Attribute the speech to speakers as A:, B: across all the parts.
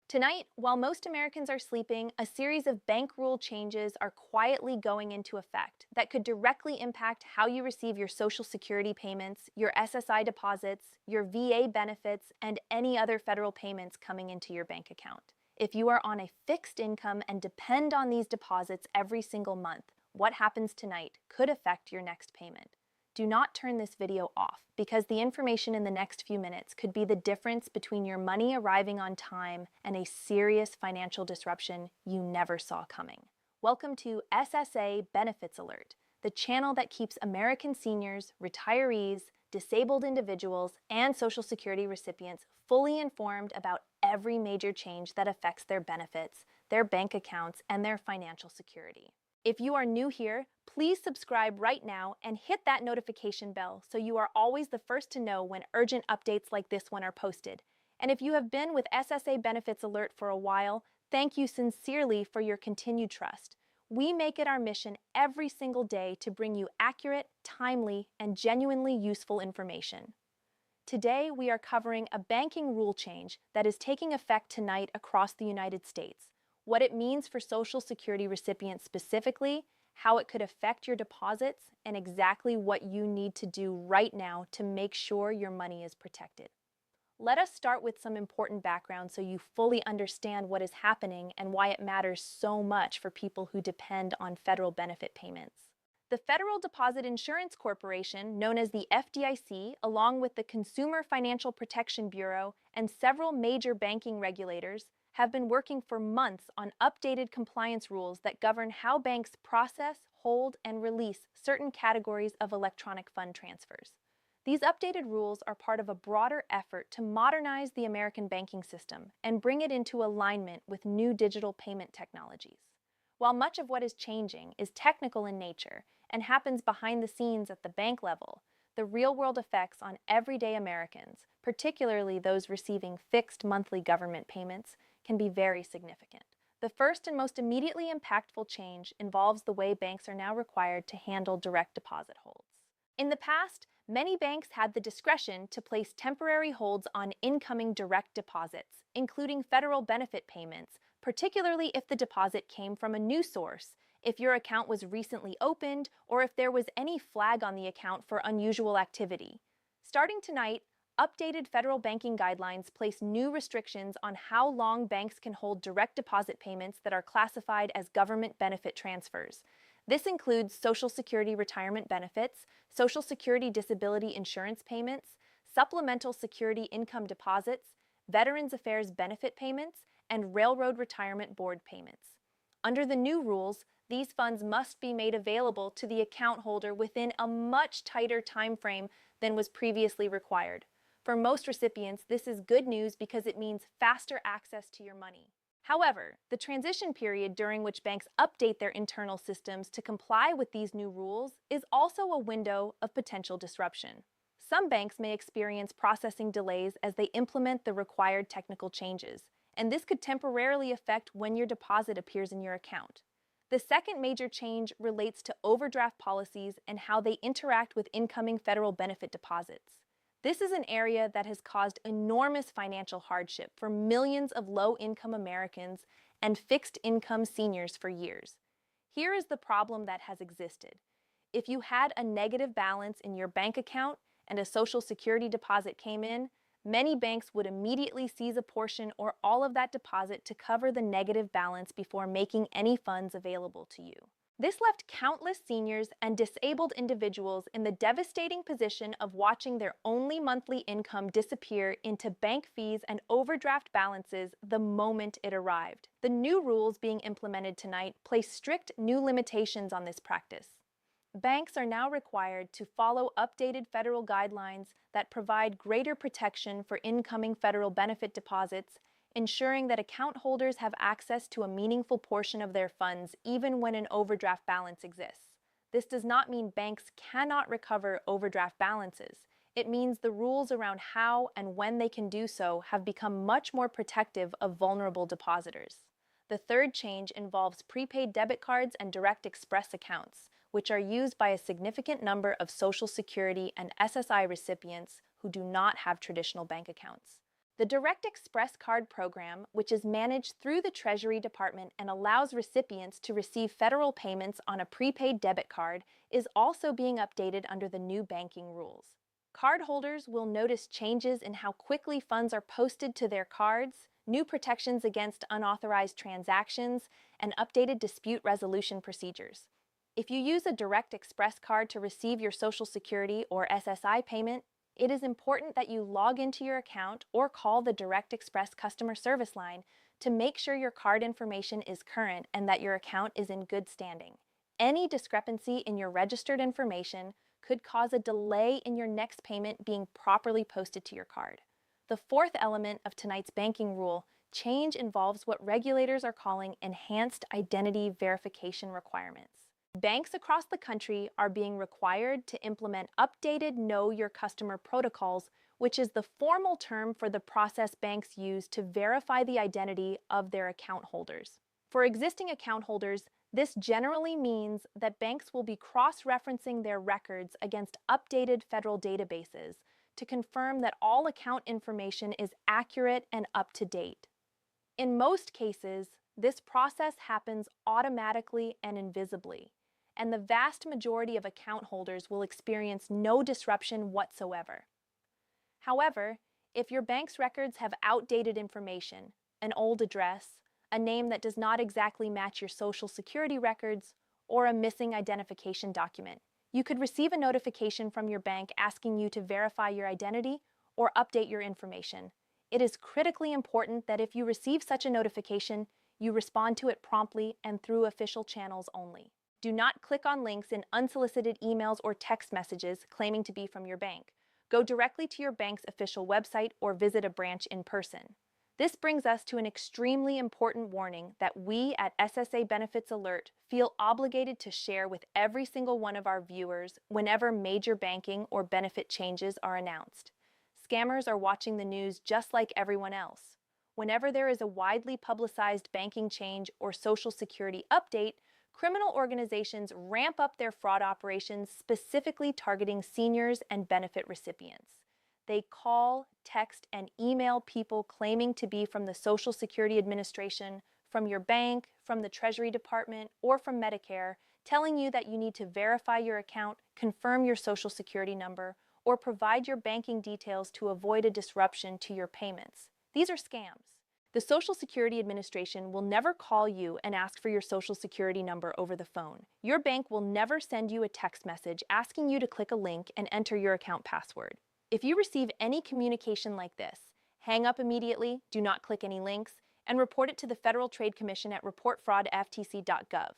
A: Tonight, while most Americans are sleeping, a series of bank rule changes are quietly going into effect that could directly impact how you receive your Social Security payments, your SSI deposits, your VA benefits, and any other federal payments coming into your bank account. If you are on a fixed income and depend on these deposits every single month, what happens tonight could affect your next payment. Do not turn this video off because the information in the next few minutes could be the difference between your money arriving on time and a serious financial disruption you never saw coming. Welcome to SSA Benefits Alert, the channel that keeps American seniors, retirees, disabled individuals, and Social Security recipients fully informed about every major change that affects their benefits, their bank accounts, and their financial security. If you are new here, please subscribe right now and hit that notification bell so you are always the first to know when urgent updates like this one are posted. And if you have been with SSA Benefits Alert for a while, thank you sincerely for your continued trust. We make it our mission every single day to bring you accurate, timely, and genuinely useful information. Today, we are covering a banking rule change that is taking effect tonight across the United States, what it means for Social Security recipients specifically, how it could affect your deposits, and exactly what you need to do right now to make sure your money is protected. Let us start with some important background so you fully understand what is happening and why it matters so much for people who depend on federal benefit payments. The Federal Deposit Insurance Corporation, known as the FDIC, along with the Consumer Financial Protection Bureau and several major banking regulators, have been working for months on updated compliance rules that govern how banks process, hold, and release certain categories of electronic fund transfers. These updated rules are part of a broader effort to modernize the American banking system and bring it into alignment with new digital payment technologies. While much of what is changing is technical in nature and happens behind the scenes at the bank level, the real-world effects on everyday Americans, particularly those receiving fixed monthly government payments, can be very significant. The first and most immediately impactful change involves the way banks are now required to handle direct deposit holds. In the past, many banks had the discretion to place temporary holds on incoming direct deposits, including federal benefit payments, particularly if the deposit came from a new source, if your account was recently opened, or if there was any flag on the account for unusual activity. Starting tonight, updated federal banking guidelines place new restrictions on how long banks can hold direct deposit payments that are classified as government benefit transfers. This includes Social Security retirement benefits, Social Security disability insurance payments, supplemental security income deposits, Veterans Affairs benefit payments, and Railroad Retirement Board payments. Under the new rules, these funds must be made available to the account holder within a much tighter time frame than was previously required. For most recipients, this is good news because it means faster access to your money. However, the transition period during which banks update their internal systems to comply with these new rules is also a window of potential disruption. Some banks may experience processing delays as they implement the required technical changes, and this could temporarily affect when your deposit appears in your account. The second major change relates to overdraft policies and how they interact with incoming federal benefit deposits. This is an area that has caused enormous financial hardship for millions of low-income Americans and fixed-income seniors for years. Here is the problem that has existed. If you had a negative balance in your bank account and a Social Security deposit came in, many banks would immediately seize a portion or all of that deposit to cover the negative balance before making any funds available to you. This left countless seniors and disabled individuals in the devastating position of watching their only monthly income disappear into bank fees and overdraft balances the moment it arrived. The new rules being implemented tonight place strict new limitations on this practice. Banks are now required to follow updated federal guidelines that provide greater protection for incoming federal benefit deposits, ensuring that account holders have access to a meaningful portion of their funds even when an overdraft balance exists. This does not mean banks cannot recover overdraft balances. It means the rules around how and when they can do so have become much more protective of vulnerable depositors. The third change involves prepaid debit cards and Direct Express accounts, which are used by a significant number of Social Security and SSI recipients who do not have traditional bank accounts. The Direct Express Card program, which is managed through the Treasury Department and allows recipients to receive federal payments on a prepaid debit card, is also being updated under the new banking rules. Cardholders will notice changes in how quickly funds are posted to their cards, new protections against unauthorized transactions, and updated dispute resolution procedures. If you use a Direct Express card to receive your Social Security or SSI payment, it is important that you log into your account or call the Direct Express customer service line to make sure your card information is current and that your account is in good standing. Any discrepancy in your registered information could cause a delay in your next payment being properly posted to your card. The fourth element of tonight's banking rule change involves what regulators are calling enhanced identity verification requirements. Banks across the country are being required to implement updated Know Your Customer protocols, which is the formal term for the process banks use to verify the identity of their account holders. For existing account holders, this generally means that banks will be cross-referencing their records against updated federal databases to confirm that all account information is accurate and up to date. In most cases, this process happens automatically and invisibly, and the vast majority of account holders will experience no disruption whatsoever. However, if your bank's records have outdated information, an old address, a name that does not exactly match your Social Security records, or a missing identification document, you could receive a notification from your bank asking you to verify your identity or update your information. It is critically important that if you receive such a notification, you respond to it promptly and through official channels only. Do not click on links in unsolicited emails or text messages claiming to be from your bank. Go directly to your bank's official website or visit a branch in person. This brings us to an extremely important warning that we at SSA Benefits Alert feel obligated to share with every single one of our viewers whenever major banking or benefit changes are announced. Scammers are watching the news just like everyone else. Whenever there is a widely publicized banking change or Social Security update, criminal organizations ramp up their fraud operations specifically targeting seniors and benefit recipients. They call, text, and email people claiming to be from the Social Security Administration, from your bank, from the Treasury Department, or from Medicare, telling you that you need to verify your account, confirm your Social Security number, or provide your banking details to avoid a disruption to your payments. These are scams. The Social Security Administration will never call you and ask for your Social Security number over the phone. Your bank will never send you a text message asking you to click a link and enter your account password. If you receive any communication like this, hang up immediately, do not click any links, and report it to the Federal Trade Commission at reportfraud@ftc.gov.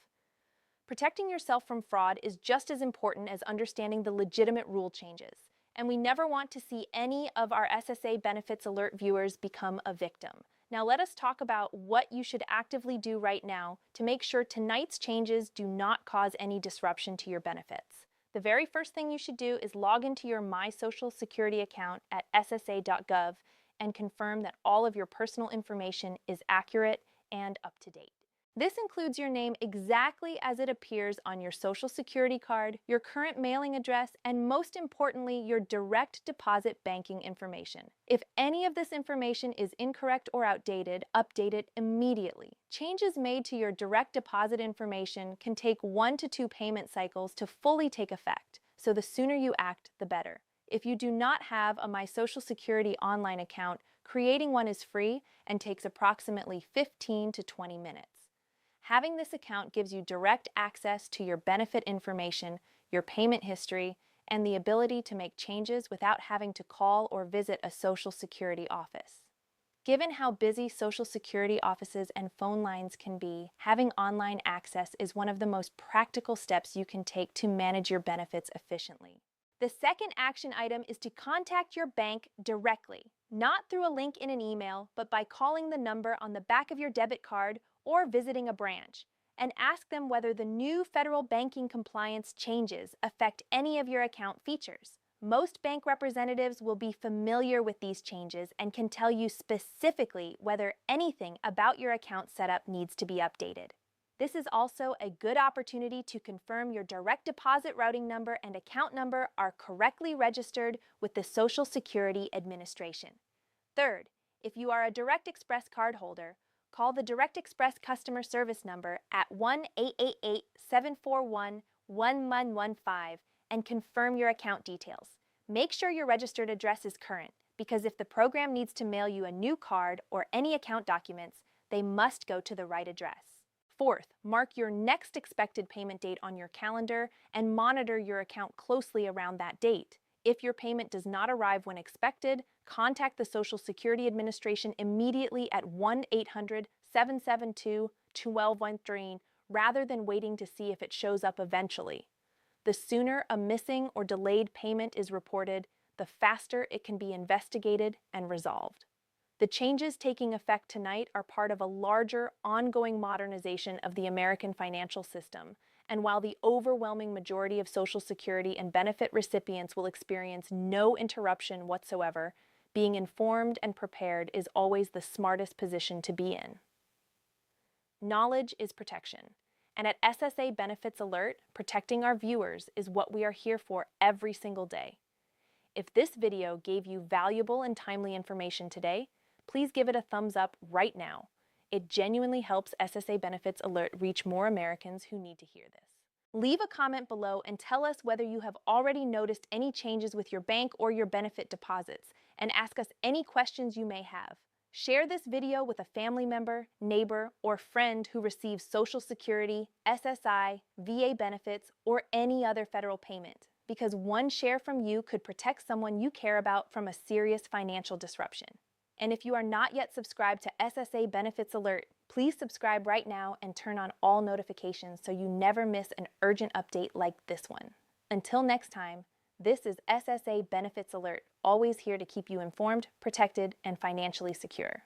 A: Protecting yourself from fraud is just as important as understanding the legitimate rule changes, and we never want to see any of our SSA Benefits Alert viewers become a victim. Now let us talk about what you should actively do right now to make sure tonight's changes do not cause any disruption to your benefits. The very first thing you should do is log into your My Social Security account at ssa.gov and confirm that all of your personal information is accurate and up to date. This includes your name exactly as it appears on your Social Security card, your current mailing address, and most importantly, your direct deposit banking information. If any of this information is incorrect or outdated, update it immediately. Changes made to your direct deposit information can take 1 to 2 payment cycles to fully take effect, so the sooner you act, the better. If you do not have a My Social Security online account, creating one is free and takes approximately 15 to 20 minutes. Having this account gives you direct access to your benefit information, your payment history, and the ability to make changes without having to call or visit a Social Security office. Given how busy Social Security offices and phone lines can be, having online access is one of the most practical steps you can take to manage your benefits efficiently. The second action item is to contact your bank directly, not through a link in an email, but by calling the number on the back of your debit card or visiting a branch, and ask them whether the new federal banking compliance changes affect any of your account features. Most bank representatives will be familiar with these changes and can tell you specifically whether anything about your account setup needs to be updated. This is also a good opportunity to confirm your direct deposit routing number and account number are correctly registered with the Social Security Administration. Third, If you are a Direct Express cardholder, call the Direct Express customer service number at 1-888-741-1115 and confirm your account details. Make sure your registered address is current, because if the program needs to mail you a new card or any account documents, they must go to the right address. Fourth, mark your next expected payment date on your calendar and monitor your account closely around that date. If your payment does not arrive when expected, contact the Social Security Administration immediately at 1-800-772-1213 rather than waiting to see if it shows up eventually. The sooner a missing or delayed payment is reported, the faster it can be investigated and resolved. The changes taking effect tonight are part of a larger, ongoing modernization of the American financial system, and while the overwhelming majority of Social Security and benefit recipients will experience no interruption whatsoever, being informed and prepared is always the smartest position to be in. Knowledge is protection, and at SSA Benefits Alert, protecting our viewers is what we are here for every single day. If this video gave you valuable and timely information today, please give it a thumbs up right now. It genuinely helps SSA Benefits Alert reach more Americans who need to hear this. Leave a comment below and tell us whether you have already noticed any changes with your bank or your benefit deposits, and ask us any questions you may have. Share this video with a family member, neighbor, or friend who receives Social Security, SSI, VA benefits, or any other federal payment, because one share from you could protect someone you care about from a serious financial disruption. And if you are not yet subscribed to SSA Benefits Alert, please subscribe right now and turn on all notifications so you never miss an urgent update like this one. Until next time, this is SSA Benefits Alert, always here to keep you informed, protected, and financially secure.